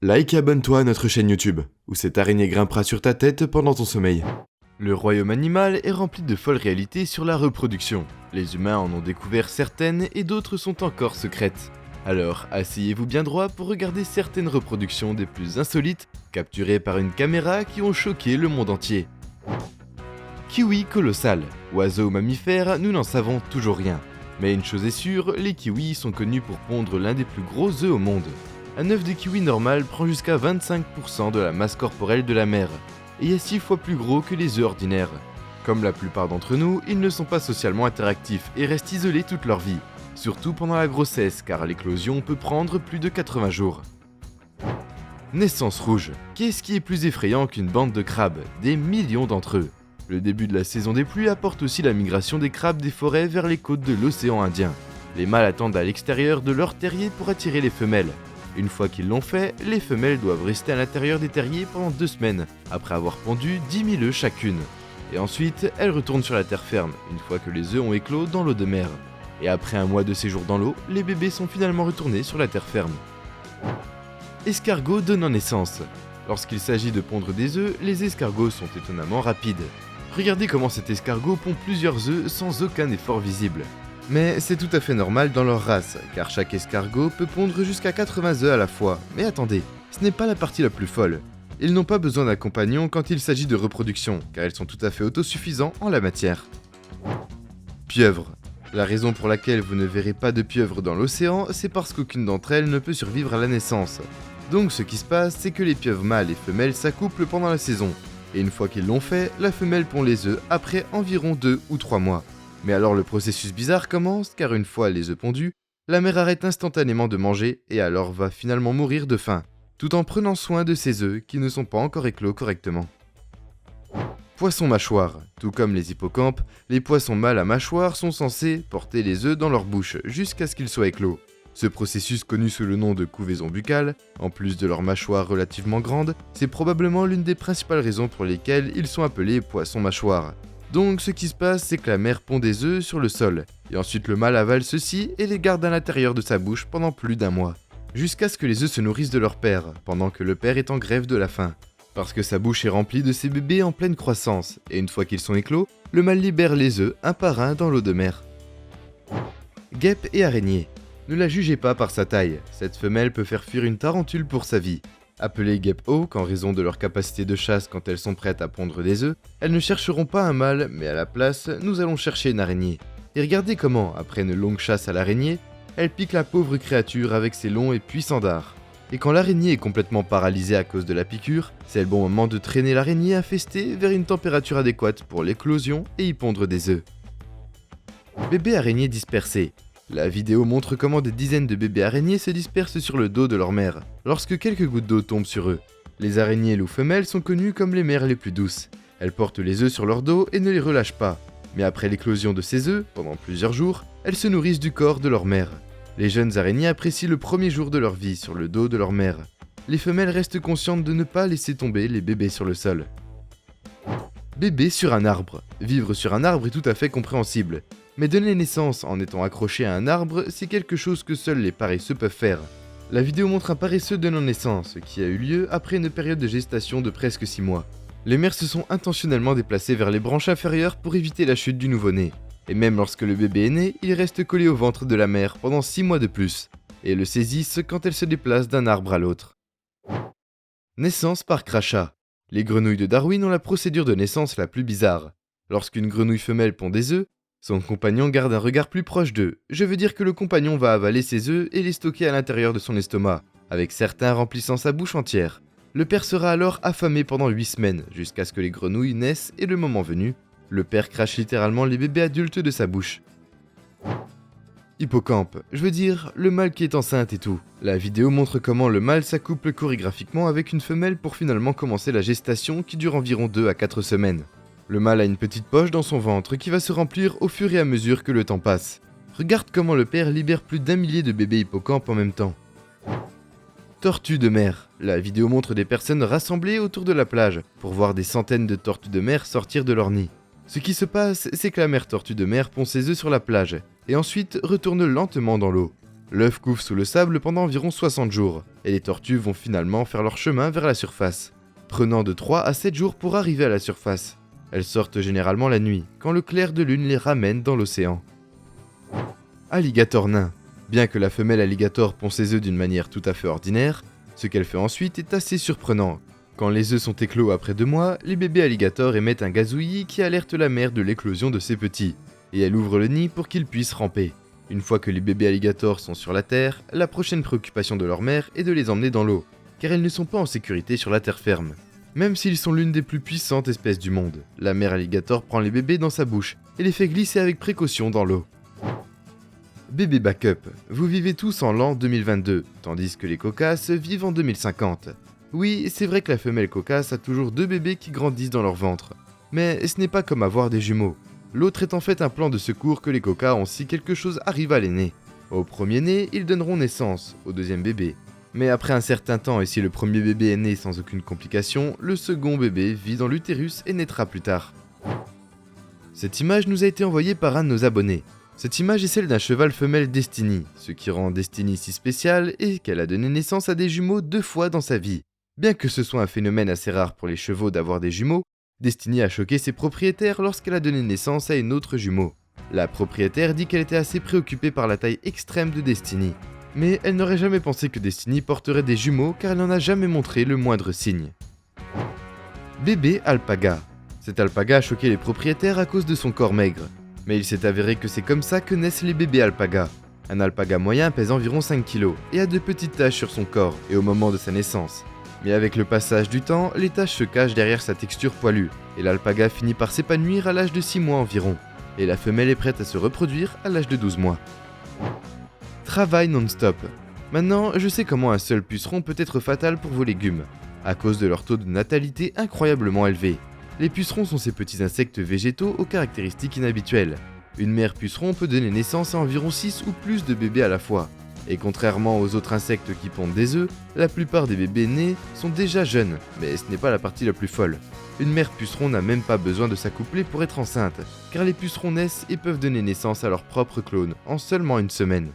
Like et abonne-toi à notre chaîne YouTube, où cette araignée grimpera sur ta tête pendant ton sommeil. Le royaume animal est rempli de folles réalités sur la reproduction. Les humains en ont découvert certaines et d'autres sont encore secrètes. Alors, asseyez-vous bien droit pour regarder certaines reproductions des plus insolites, capturées par une caméra qui ont choqué le monde entier. Kiwi colossal. Oiseau ou mammifère, nous n'en savons toujours rien. Mais une chose est sûre, les kiwis sont connus pour pondre l'un des plus gros œufs au monde. Un œuf de kiwi normal prend jusqu'à 25% de la masse corporelle de la mère, et est 6 fois plus gros que les œufs ordinaires. Comme la plupart d'entre nous, ils ne sont pas socialement interactifs et restent isolés toute leur vie, surtout pendant la grossesse car l'éclosion peut prendre plus de 80 jours. Naissance rouge. Qu'est-ce qui est plus effrayant qu'une bande de crabes? Des millions d'entre eux. Le début de la saison des pluies apporte aussi la migration des crabes des forêts vers les côtes de l'océan Indien. Les mâles attendent à l'extérieur de leur terrier pour attirer les femelles. Une fois qu'ils l'ont fait, les femelles doivent rester à l'intérieur des terriers pendant 2 semaines, après avoir pondu 10 000 œufs chacune. Et ensuite, elles retournent sur la terre ferme, une fois que les œufs ont éclos dans l'eau de mer. Et après un mois de séjour dans l'eau, les bébés sont finalement retournés sur la terre ferme. Escargot donnant naissance. Lorsqu'il s'agit de pondre des œufs, les escargots sont étonnamment rapides. Regardez comment cet escargot pond plusieurs œufs sans aucun effort visible. Mais c'est tout à fait normal dans leur race, car chaque escargot peut pondre jusqu'à 80 œufs à la fois. Mais attendez, ce n'est pas la partie la plus folle. Ils n'ont pas besoin d'un compagnon quand il s'agit de reproduction, car ils sont tout à fait autosuffisants en la matière. Pieuvres. La raison pour laquelle vous ne verrez pas de pieuvres dans l'océan, c'est parce qu'aucune d'entre elles ne peut survivre à la naissance. Donc ce qui se passe, c'est que les pieuvres mâles et femelles s'accouplent pendant la saison. Et une fois qu'ils l'ont fait, la femelle pond les œufs après environ 2 ou 3 mois. Mais alors le processus bizarre commence car une fois les œufs pondus, la mère arrête instantanément de manger et alors va finalement mourir de faim, tout en prenant soin de ses œufs qui ne sont pas encore éclos correctement. Poisson mâchoire. Tout comme les hippocampes, les poissons mâles à mâchoire sont censés porter les œufs dans leur bouche jusqu'à ce qu'ils soient éclos. Ce processus connu sous le nom de couvaison buccale, en plus de leur mâchoire relativement grande, c'est probablement l'une des principales raisons pour lesquelles ils sont appelés poissons mâchoires. Donc ce qui se passe, c'est que la mère pond des œufs sur le sol, et ensuite le mâle avale ceux-ci et les garde à l'intérieur de sa bouche pendant plus d'1 mois, jusqu'à ce que les œufs se nourrissent de leur père, pendant que le père est en grève de la faim. Parce que sa bouche est remplie de ses bébés en pleine croissance, et une fois qu'ils sont éclos, le mâle libère les œufs un par un dans l'eau de mer. Guêpe et araignée. Ne la jugez pas par sa taille, cette femelle peut faire fuir une tarentule pour sa vie. Appelées guêpes hawks en raison de leur capacité de chasse quand elles sont prêtes à pondre des œufs, elles ne chercheront pas un mâle, mais à la place, nous allons chercher une araignée. Et regardez comment, après une longue chasse à l'araignée, elle pique la pauvre créature avec ses longs et puissants dards. Et quand l'araignée est complètement paralysée à cause de la piqûre, c'est le bon moment de traîner l'araignée infestée vers une température adéquate pour l'éclosion et y pondre des œufs. Bébés araignées dispersés. La vidéo montre comment des dizaines de bébés araignées se dispersent sur le dos de leur mère, lorsque quelques gouttes d'eau tombent sur eux. Les araignées loups femelles sont connues comme les mères les plus douces. Elles portent les œufs sur leur dos et ne les relâchent pas. Mais après l'éclosion de ces œufs, pendant plusieurs jours, elles se nourrissent du corps de leur mère. Les jeunes araignées apprécient le premier jour de leur vie sur le dos de leur mère. Les femelles restent conscientes de ne pas laisser tomber les bébés sur le sol. Bébé sur un arbre. Vivre sur un arbre est tout à fait compréhensible. Mais donner naissance en étant accroché à un arbre, c'est quelque chose que seuls les paresseux peuvent faire. La vidéo montre un paresseux donnant naissance, qui a eu lieu après une période de gestation de presque 6 mois. Les mères se sont intentionnellement déplacées vers les branches inférieures pour éviter la chute du nouveau-né. Et même lorsque le bébé est né, il reste collé au ventre de la mère pendant 6 mois de plus, et le saisissent quand elle se déplace d'un arbre à l'autre. Naissance par crachat. Les grenouilles de Darwin ont la procédure de naissance la plus bizarre. Lorsqu'une grenouille femelle pond des œufs, son compagnon garde un regard plus proche d'eux. Je veux dire que le compagnon va avaler ses œufs et les stocker à l'intérieur de son estomac, avec certains remplissant sa bouche entière. Le père sera alors affamé pendant 8 semaines, jusqu'à ce que les grenouilles naissent et le moment venu, le père crache littéralement les bébés adultes de sa bouche. Hippocampe, je veux dire, le mâle qui est enceinte et tout. La vidéo montre comment le mâle s'accouple chorégraphiquement avec une femelle pour finalement commencer la gestation qui dure environ 2 à 4 semaines. Le mâle a une petite poche dans son ventre qui va se remplir au fur et à mesure que le temps passe. Regarde comment le père libère plus d'1 millier de bébés hippocampes en même temps. Tortues de mer. La vidéo montre des personnes rassemblées autour de la plage pour voir des centaines de tortues de mer sortir de leur nid. Ce qui se passe, c'est que la mère tortue de mer pond ses œufs sur la plage et ensuite retourne lentement dans l'eau. L'œuf couve sous le sable pendant environ 60 jours, et les tortues vont finalement faire leur chemin vers la surface, prenant de 3 à 7 jours pour arriver à la surface. Elles sortent généralement la nuit, quand le clair de lune les ramène dans l'océan. Alligator nain. Bien que la femelle alligator pond ses œufs d'une manière tout à fait ordinaire, ce qu'elle fait ensuite est assez surprenant. Quand les œufs sont éclos après 2 mois, les bébés alligators émettent un gazouillis qui alerte la mère de l'éclosion de ses petits, et elle ouvre le nid pour qu'ils puissent ramper. Une fois que les bébés alligators sont sur la terre, la prochaine préoccupation de leur mère est de les emmener dans l'eau, car elles ne sont pas en sécurité sur la terre ferme. Même s'ils sont l'une des plus puissantes espèces du monde, la mère alligator prend les bébés dans sa bouche et les fait glisser avec précaution dans l'eau. Bébé backup, vous vivez tous en l'an 2022, tandis que les cocasses vivent en 2050. Oui, c'est vrai que la femelle cocasse a toujours 2 bébés qui grandissent dans leur ventre, mais ce n'est pas comme avoir des jumeaux. L'autre est en fait un plan de secours que les cocas ont si quelque chose arrive à l'aîné. Au premier né, ils donneront naissance au deuxième bébé. Mais après un certain temps et si le premier bébé est né sans aucune complication, le second bébé vit dans l'utérus et naîtra plus tard. Cette image nous a été envoyée par un de nos abonnés. Cette image est celle d'un cheval femelle Destiny. Ce qui rend Destiny si spéciale est qu'elle a donné naissance à des jumeaux 2 fois dans sa vie. Bien que ce soit un phénomène assez rare pour les chevaux d'avoir des jumeaux, Destiny a choqué ses propriétaires lorsqu'elle a donné naissance à une autre jumeau. La propriétaire dit qu'elle était assez préoccupée par la taille extrême de Destiny. Mais elle n'aurait jamais pensé que Destiny porterait des jumeaux car elle n'en a jamais montré le moindre signe. Bébé alpaga. Cet alpaga a choqué les propriétaires à cause de son corps maigre. Mais il s'est avéré que c'est comme ça que naissent les bébés alpagas. Un alpaga moyen pèse environ 5 kg et a de petites taches sur son corps et au moment de sa naissance. Mais avec le passage du temps, les taches se cachent derrière sa texture poilue, et l'alpaga finit par s'épanouir à l'âge de 6 mois environ, et la femelle est prête à se reproduire à l'âge de 12 mois. Travail non-stop. Maintenant, je sais comment un seul puceron peut être fatal pour vos légumes, à cause de leur taux de natalité incroyablement élevé. Les pucerons sont ces petits insectes végétaux aux caractéristiques inhabituelles. Une mère puceron peut donner naissance à environ 6 ou plus de bébés à la fois. Et contrairement aux autres insectes qui pondent des œufs, la plupart des bébés nés sont déjà jeunes, mais ce n'est pas la partie la plus folle. Une mère puceron n'a même pas besoin de s'accoupler pour être enceinte, car les pucerons naissent et peuvent donner naissance à leur propre clone en seulement 1 semaine.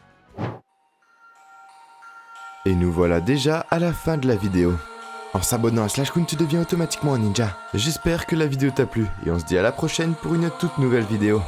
Et nous voilà déjà à la fin de la vidéo. En s'abonnant à SlashCoon, tu deviens automatiquement un ninja. J'espère que la vidéo t'a plu et on se dit à la prochaine pour une toute nouvelle vidéo.